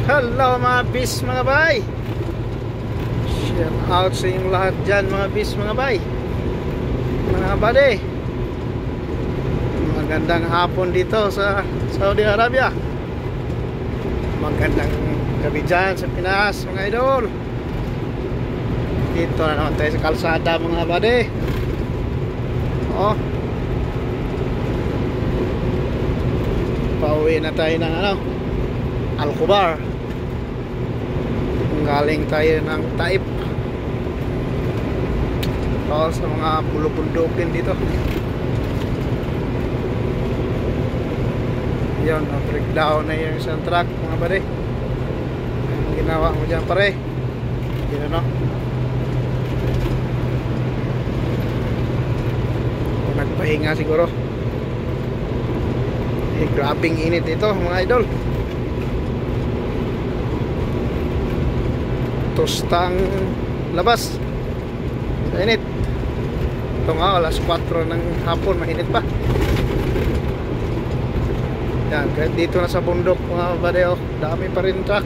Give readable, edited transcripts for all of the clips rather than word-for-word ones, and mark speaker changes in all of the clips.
Speaker 1: Hello mga bis mga bay. Shout out sa inyong lahat dyan mga bis mga bay, mga buddy. Magandang hapon dito sa Saudi Arabia. Magandang gabi dyan sa Pinas mga idol. Dito na naman tayo sa kalsada mga buddy. Oh, pauwi na tayo ng Al-Khobar. Galing tayo ng Taif. Sa mga bulubundukin dito. Yun, breakdown na yung isang truck mga pare. Ang ginawa mo dyan pare, yun ano, nagpahinga siguro. Grabing init ito mga idol. Tostang labas sa init. Ito nga alas 4 ng hapon, mainit pa. Yan, kahit dito na sa bundok mga buddy, oh, dami pa rin truck.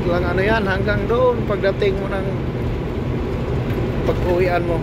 Speaker 1: Lang ano yan, hanggang doon pagdating mo ng pag-uwian mo.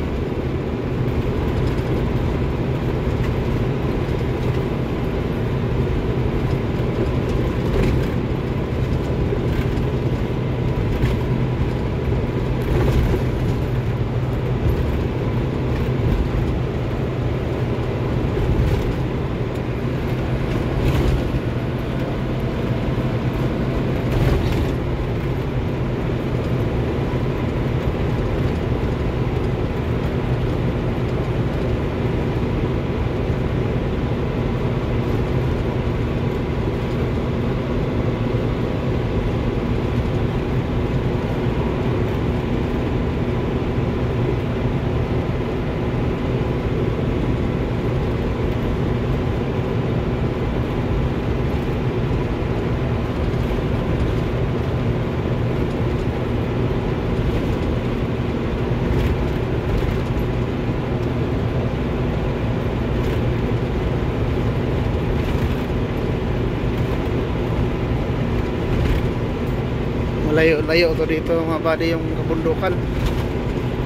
Speaker 1: Layo-layo to dito mga buddy, yung kabundukan.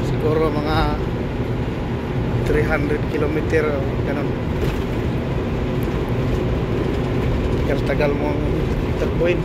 Speaker 1: Siguro mga 300 kilometer ganun. Tagal-tagal mong tagpuin.